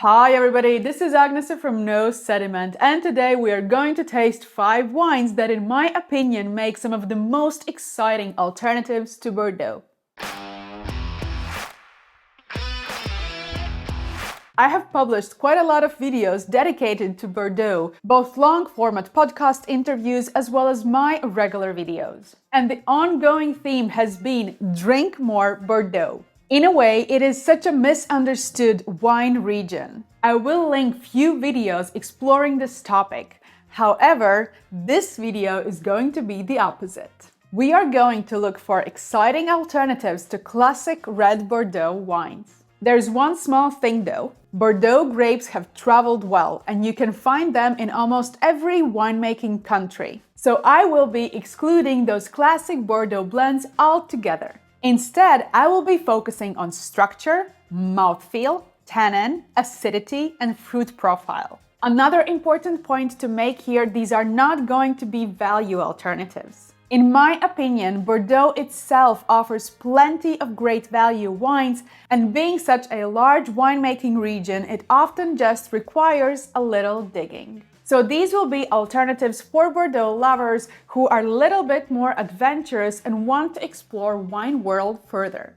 Hi everybody, this is Agnes from Sediment, and today we are going to taste 5 wines that in my opinion make some of the most exciting alternatives to Bordeaux. I have published quite a lot of videos dedicated to Bordeaux, both long-format podcast interviews as well as my regular videos. And the ongoing theme has been Drink More Bordeaux. In a way, it is such a misunderstood wine region. I will link few videos exploring this topic. However, this video is going to be the opposite. We are going to look for exciting alternatives to classic red Bordeaux wines. There's one small thing though. Bordeaux grapes have traveled well, and you can find them in almost every winemaking country. So I will be excluding those classic Bordeaux blends altogether. Instead, I will be focusing on structure, mouthfeel, tannin, acidity, and fruit profile. Another important point to make here, these are not going to be value alternatives. In my opinion, Bordeaux itself offers plenty of great value wines, and being such a large winemaking region, it often just requires a little digging. So these will be alternatives for Bordeaux lovers who are a little bit more adventurous and want to explore wine world further.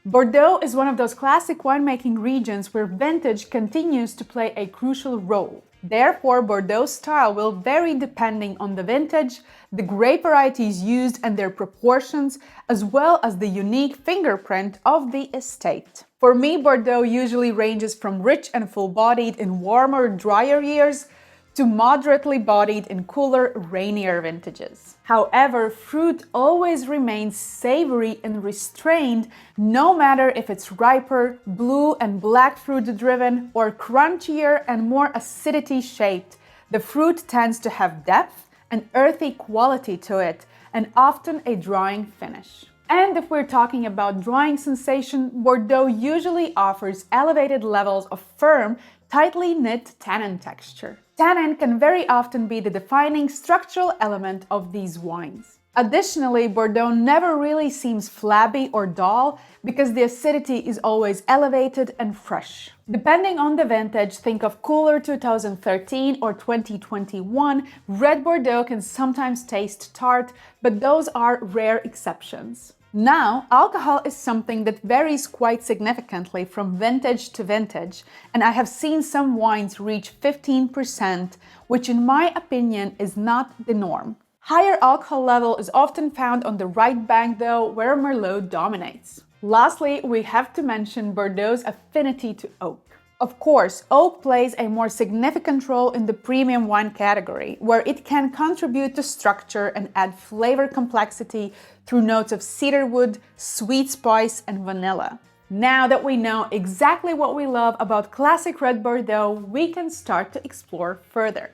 Bordeaux is one of those classic winemaking regions where vintage continues to play a crucial role. Therefore, Bordeaux style will vary depending on the vintage, the grape varieties used and their proportions, as well as the unique fingerprint of the estate. For me, Bordeaux usually ranges from rich and full-bodied in warmer, drier years to moderately bodied in cooler, rainier vintages. However, fruit always remains savory and restrained, no matter if it's riper, blue and black fruit driven, or crunchier and more acidity shaped. The fruit tends to have depth and earthy quality to it, and often a drying finish. And if we're talking about drying sensation, Bordeaux usually offers elevated levels of firm, tightly knit tannin texture. Tannin can very often be the defining structural element of these wines. Additionally, Bordeaux never really seems flabby or dull because the acidity is always elevated and fresh. Depending on the vintage, think of cooler 2013 or 2021, red Bordeaux can sometimes taste tart, but those are rare exceptions. Now, alcohol is something that varies quite significantly from vintage to vintage, and I have seen some wines reach 15%, which in my opinion is not the norm. Higher alcohol level is often found on the right bank though, where Merlot dominates. Lastly, we have to mention Bordeaux's affinity to oak. Of course, oak plays a more significant role in the premium wine category, where it can contribute to structure and add flavor complexity through notes of cedarwood, sweet spice, and vanilla. Now that we know exactly what we love about classic red Bordeaux, we can start to explore further.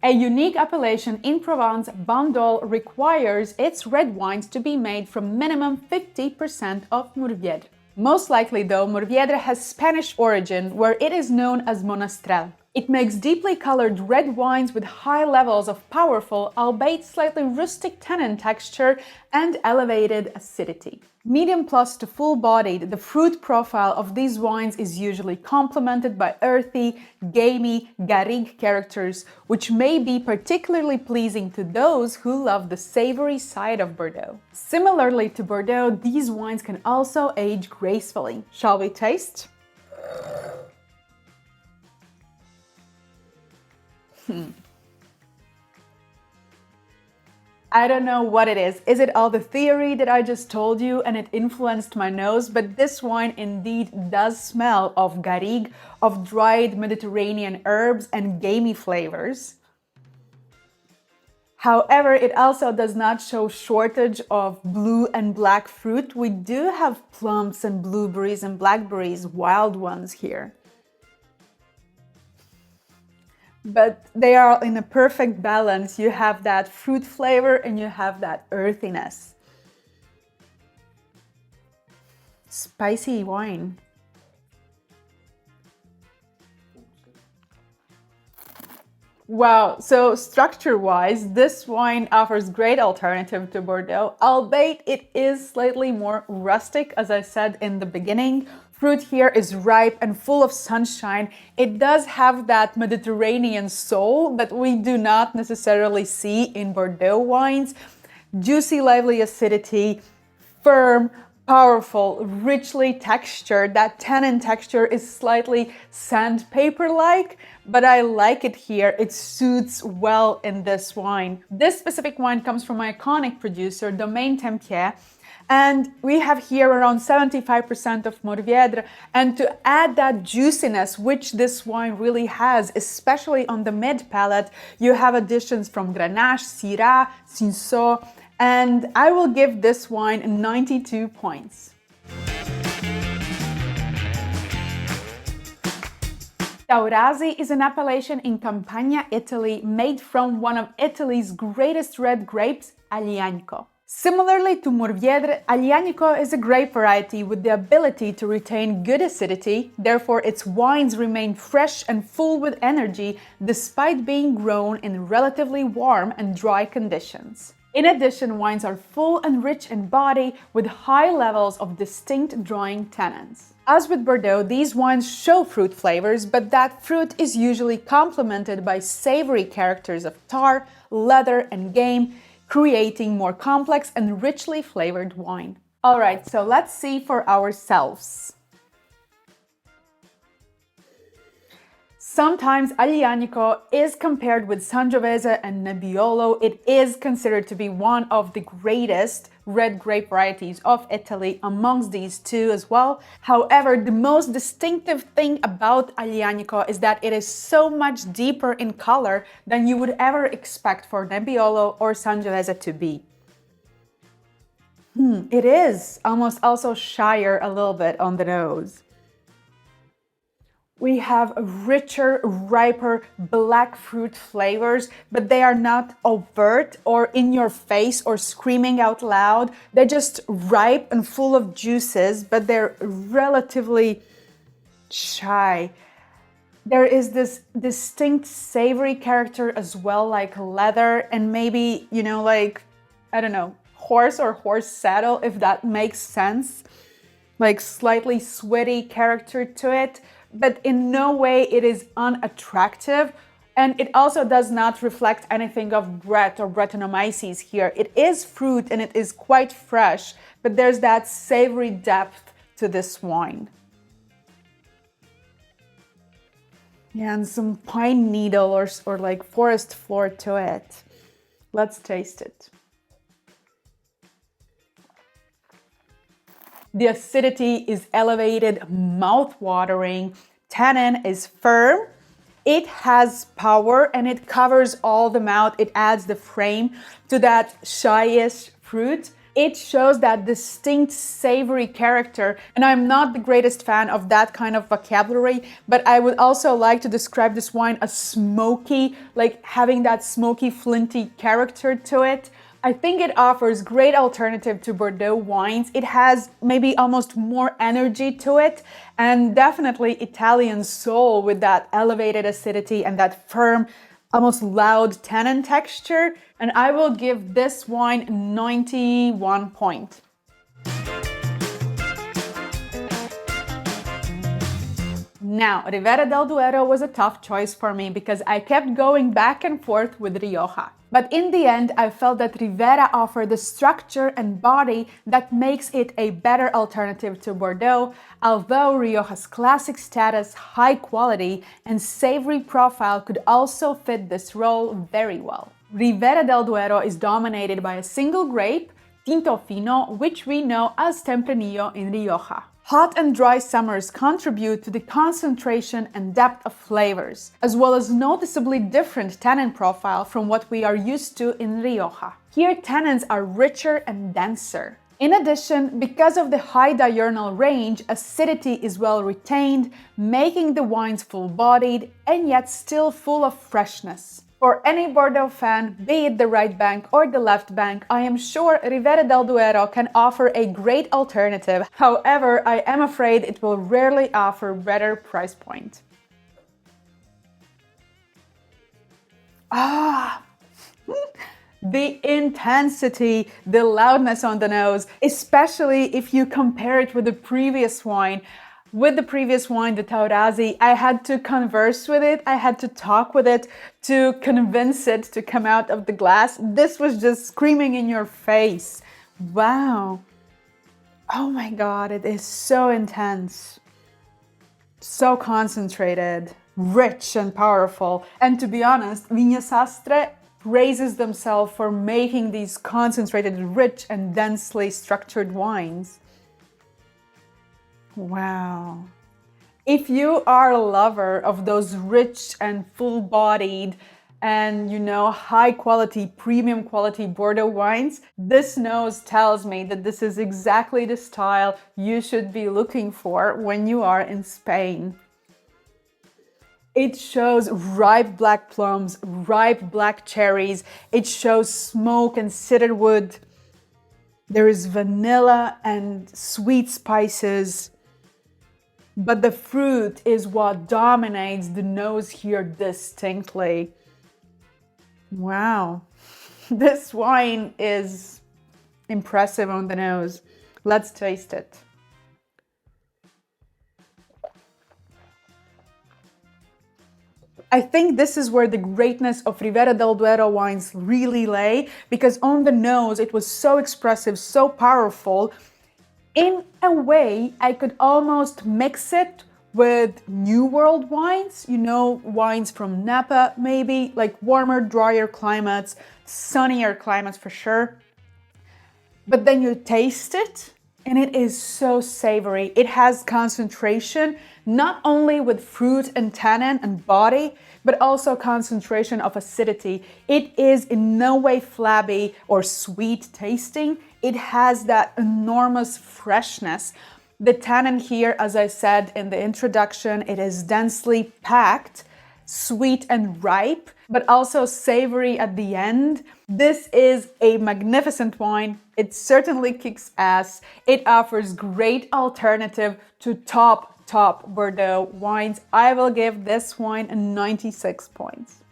A unique appellation in Provence, Bandol requires its red wines to be made from minimum 50% of Mourvèdre. Most likely though, Mourvèdre has Spanish origin, where it is known as Monastrell. It makes deeply colored red wines with high levels of powerful, albeit slightly rustic tannin texture and elevated acidity. Medium plus to full-bodied, the fruit profile of these wines is usually complemented by earthy, gamey, garrigue characters, which may be particularly pleasing to those who love the savory side of Bordeaux. Similarly to Bordeaux, these wines can also age gracefully. Shall we taste? I don't know what it is. Is it all the theory that I just told you and it influenced my nose? But this wine indeed does smell of garrigue, of dried Mediterranean herbs and gamey flavors. However, it also does not show shortage of blue and black fruit. We do have plums and blueberries and blackberries, wild ones here. But they are in a perfect balance. You have that fruit flavor and you have that earthiness. Spicy wine. Wow, so structure-wise, this wine offers great alternative to Bordeaux, albeit it is slightly more rustic, as I said in the beginning. Fruit here is ripe and full of sunshine. It does have that Mediterranean soul that we do not necessarily see in Bordeaux wines. Juicy, lively acidity, firm, powerful, richly textured. That tannin texture is slightly sandpaper-like, but I like it here. It suits well in this wine. This specific wine comes from my iconic producer, Domaine Tempier, and we have here around 75% of Mourvèdre. And to add that juiciness, which this wine really has, especially on the mid palate, you have additions from Grenache, Syrah, Cinsault, and I will give this wine 92 points. Taurasi is an appellation in Campania, Italy, made from one of Italy's greatest red grapes, Aglianico. Similarly to Mourvèdre, Aglianico is a grape variety with the ability to retain good acidity, therefore its wines remain fresh and full with energy despite being grown in relatively warm and dry conditions. In addition, wines are full and rich in body with high levels of distinct drying tannins. As with Bordeaux, these wines show fruit flavors, but that fruit is usually complemented by savory characters of tar, leather, and game, creating more complex and richly flavored wine. Alright, so let's see for ourselves. Sometimes Aglianico is compared with Sangiovese and Nebbiolo. It is considered to be one of the greatest red grape varieties of Italy amongst these two as well. However, the most distinctive thing about Aglianico is that it is so much deeper in color than you would ever expect for Nebbiolo or Sangiovese to be. It is almost also shyer a little bit on the nose. We have richer, riper black fruit flavors, but they are not overt or in your face or screaming out loud. They're just ripe and full of juices, but they're relatively shy. There is this distinct savory character as well, like leather and maybe, like, I don't know, horse or horse saddle, if that makes sense. Like slightly sweaty character to it. But in no way it is unattractive, and it also does not reflect anything of Brett or Brettanomyces here. It is fruit and it is quite fresh, but there's that savory depth to this wine. Yeah, and some pine needle or like forest floor to it. Let's taste it. The acidity is elevated, mouth-watering, tannin is firm, it has power and it covers all the mouth, it adds the frame to that shyish fruit. It shows that distinct savory character, and I'm not the greatest fan of that kind of vocabulary, but I would also like to describe this wine as smoky, like having that smoky, flinty character to it. I think it offers great alternative to Bordeaux wines. It has maybe almost more energy to it and definitely Italian soul with that elevated acidity and that firm, almost loud tannin texture. And I will give this wine 91 points. Now, Ribera del Duero was a tough choice for me because I kept going back and forth with Rioja. But in the end, I felt that Ribera offered the structure and body that makes it a better alternative to Bordeaux, although Rioja's classic status, high quality, and savory profile could also fit this role very well. Ribera del Duero is dominated by a single grape, Tinto Fino, which we know as Tempranillo in Rioja. Hot and dry summers contribute to the concentration and depth of flavors, as well as noticeably different tannin profile from what we are used to in Rioja. Here, tannins are richer and denser. In addition, because of the high diurnal range, acidity is well retained, making the wines full-bodied and yet still full of freshness. For any Bordeaux fan, be it the right bank or the left bank, I am sure Ribera del Duero can offer a great alternative. However, I am afraid it will rarely offer better price point. Ah, the intensity, the loudness on the nose, especially if you compare it with the previous wine. With the previous wine, the Taurasi, I had to converse with it. I had to talk with it to convince it to come out of the glass. This was just screaming in your face. Wow. Oh my God, it is so intense. So concentrated, rich and powerful. And to be honest, Vinya Sastre praises themselves for making these concentrated, rich and densely structured wines. Wow. If you are a lover of those rich and full-bodied and, high quality, premium quality Bordeaux wines, this nose tells me that this is exactly the style you should be looking for when you are in Spain. It shows ripe black plums, ripe black cherries. It shows smoke and cedarwood. There is vanilla and sweet spices. But the fruit is what dominates the nose here distinctly. Wow, this wine is impressive on the nose. Let's taste it. I think this is where the greatness of Ribera del Duero wines really lay, because on the nose it was so expressive, so powerful. In a way, I could almost mix it with New World wines, wines from Napa maybe, like warmer, drier climates, sunnier climates for sure. But then you taste it and it is so savory. It has concentration, not only with fruit and tannin and body, but also concentration of acidity. It is in no way flabby or sweet tasting. It has that enormous freshness. The tannin here, as I said in the introduction, it is densely packed, sweet and ripe, but also savory at the end. This is a magnificent wine. It certainly kicks ass. It offers great alternative to top Bordeaux wines. I will give this wine a 96 points.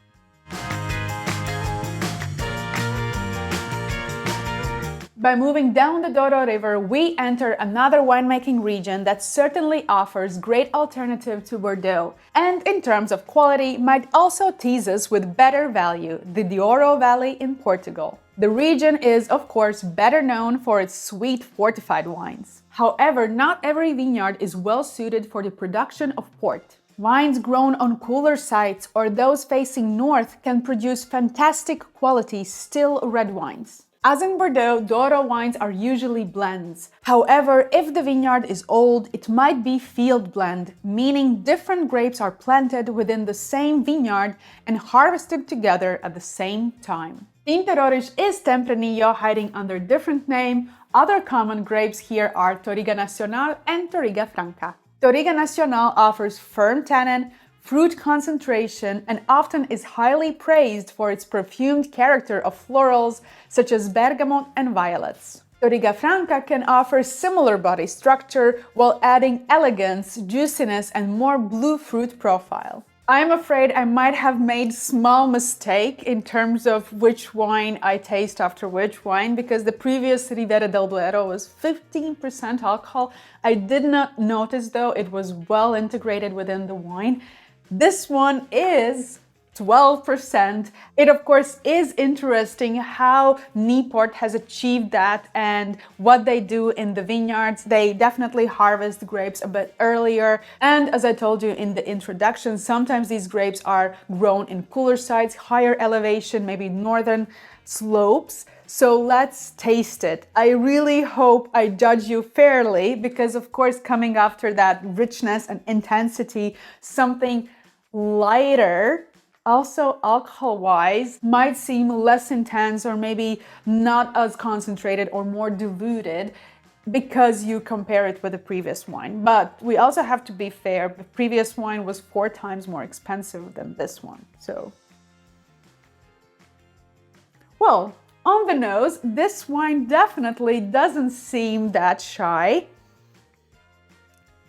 By moving down the Douro River, we enter another winemaking region that certainly offers great alternative to Bordeaux, and in terms of quality might also tease us with better value, the Douro Valley in Portugal. The region is, of course, better known for its sweet fortified wines. However, not every vineyard is well suited for the production of port. Wines grown on cooler sites or those facing north can produce fantastic quality still red wines. As in Bordeaux, Douro wines are usually blends. However, if the vineyard is old, it might be field blend, meaning different grapes are planted within the same vineyard and harvested together at the same time. Tinto is Tempranillo hiding under different name. Other common grapes here are Touriga Nacional and Touriga Franca. Touriga Nacional offers firm tannin, fruit concentration, and often is highly praised for its perfumed character of florals such as bergamot and violets. Touriga Franca can offer similar body structure while adding elegance, juiciness, and more blue fruit profile. I'm afraid I might have made small mistake in terms of which wine I taste after which wine, because the previous Ribera del Duero was 15% alcohol. I did not notice though it was well integrated within the wine. This one is 12%. It of course is interesting how Niepoort has achieved that and what they do in the vineyards. They definitely harvest grapes a bit earlier. And as I told you in the introduction, sometimes these grapes are grown in cooler sites, higher elevation, maybe northern slopes. So let's taste it. I really hope I judge you fairly because of course coming after that richness and intensity, something lighter, also alcohol-wise, might seem less intense or maybe not as concentrated or more diluted because you compare it with the previous wine. But we also have to be fair, the previous wine was 4 times more expensive than this one. So, well, on the nose, this wine definitely doesn't seem that shy.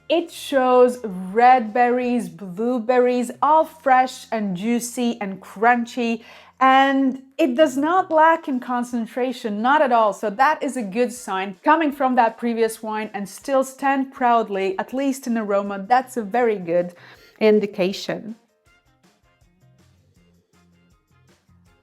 It shows red berries, blueberries, all fresh and juicy and crunchy, and it does not lack in concentration, not at all. So that is a good sign coming from that previous wine and still stand proudly, at least in aroma. That's a very good indication.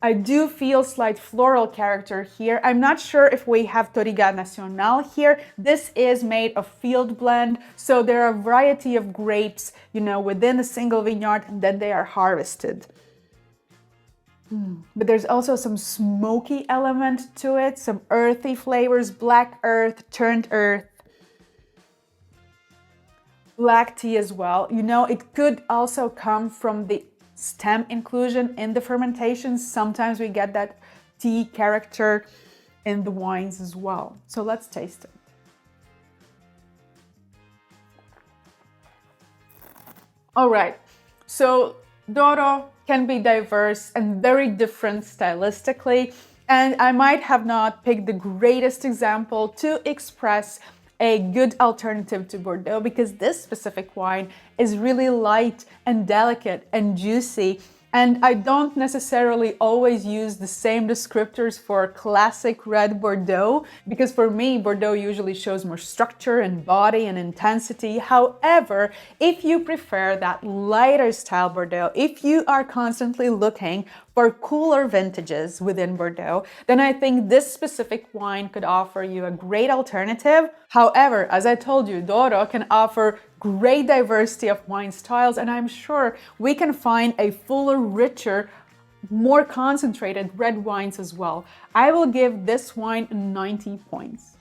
I do feel slight floral character here. I'm not sure if we have Touriga Nacional here. This is made of field blend, so there are a variety of grapes, within a single vineyard, and then they are harvested. But there's also some smoky element to it, some earthy flavors, black earth, turned earth, black tea as well. It could also come from the stem inclusion in the fermentation. Sometimes we get that tea character in the wines as well. So let's taste it. All right, so Douro can be diverse and very different stylistically, and I might have not picked the greatest example to express a good alternative to Bordeaux, because this specific wine is really light and delicate and juicy, and I don't necessarily always use the same descriptors for classic red Bordeaux, because for me, Bordeaux usually shows more structure and body and intensity. However, if you prefer that lighter style Bordeaux, if you are constantly looking for cooler vintages within Bordeaux, then I think this specific wine could offer you a great alternative. However, as I told you, Douro can offer great diversity of wine styles, and I'm sure we can find a fuller, richer, more concentrated red wines as well. I will give this wine 90 points.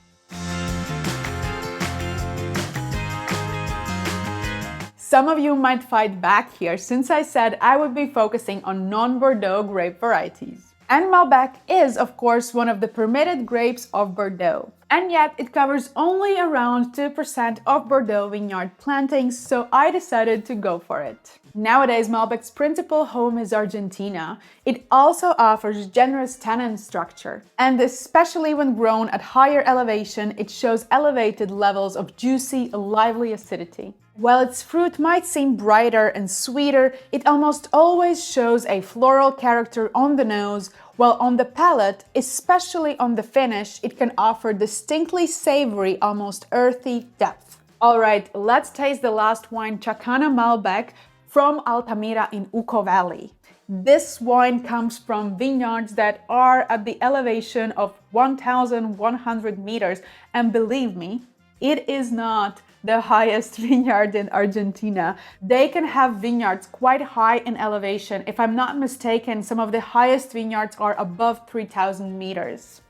Some of you might fight back here since I said I would be focusing on non-Bordeaux grape varieties. And Malbec is, of course, one of the permitted grapes of Bordeaux. And yet it covers only around 2% of Bordeaux vineyard plantings, so I decided to go for it. Nowadays, Malbec's principal home is Argentina. It also offers generous tannin structure, and especially when grown at higher elevation, it shows elevated levels of juicy, lively acidity. While its fruit might seem brighter and sweeter, it almost always shows a floral character on the nose, while on the palate, especially on the finish, it can offer distinctly savory, almost earthy depth. Alright, let's taste the last wine, Chakana Malbec from Altamira in Uco Valley. This wine comes from vineyards that are at the elevation of 1,100 meters, and believe me, it is not the highest vineyard in Argentina. They can have vineyards quite high in elevation. If I'm not mistaken, some of the highest vineyards are above 3,000 meters.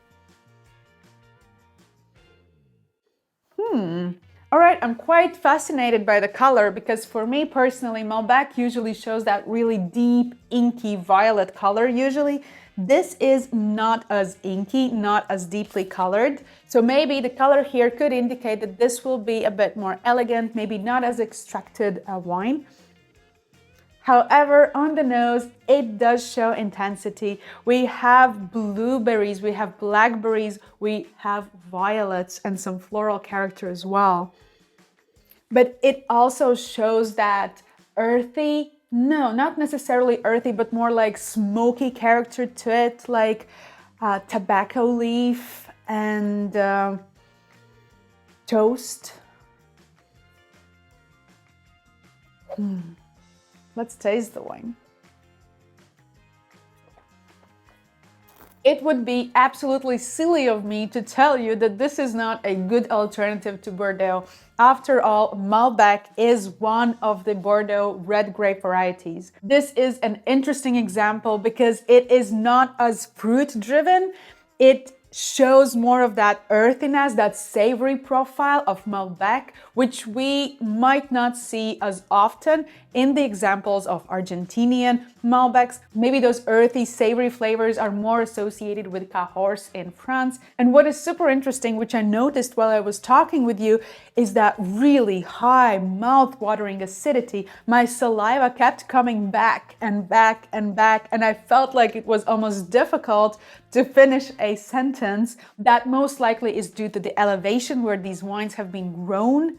All right, I'm quite fascinated by the color, because for me personally, Malbec usually shows that really deep, inky violet color usually. This is not as inky, not as deeply colored. So maybe the color here could indicate that this will be a bit more elegant, maybe not as extracted a wine. However, on the nose, it does show intensity. We have blueberries, we have blackberries, we have violets and some floral character as well. But it also shows that earthy, no, not necessarily earthy, but more like smoky character to it, like tobacco leaf and toast. Let's taste the wine. It would be absolutely silly of me to tell you that this is not a good alternative to Bordeaux. After all, Malbec is one of the Bordeaux red grape varieties. This is an interesting example because it is not as fruit-driven. It shows more of that earthiness, that savory profile of Malbec, which we might not see as often in the examples of Argentinian Malbecs. Maybe those earthy, savory flavors are more associated with Cahors in France. And what is super interesting, which I noticed while I was talking with you, is that really high, mouth-watering acidity. My saliva kept coming back and back and back, and I felt like it was almost difficult to finish a sentence. That most likely is due to the elevation where these wines have been grown.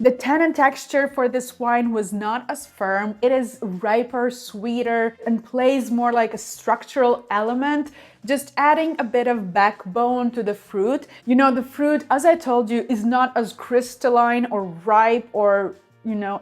The tannin texture for this wine was not as firm. It is riper, sweeter, and plays more like a structural element, just adding a bit of backbone to the fruit. You know, the fruit, as I told you, is not as crystalline or ripe or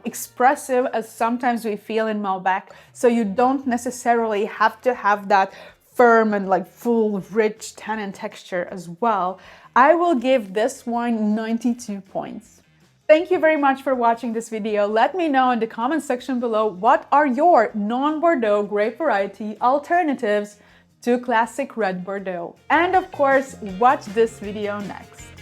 expressive as sometimes we feel in Malbec. So you don't necessarily have to have that firm and like full, rich tannin texture as well. I will give this wine 92 points. Thank you very much for watching this video. Let me know in the comment section below what are your non-Bordeaux grape variety alternatives to classic red Bordeaux. And of course, watch this video next.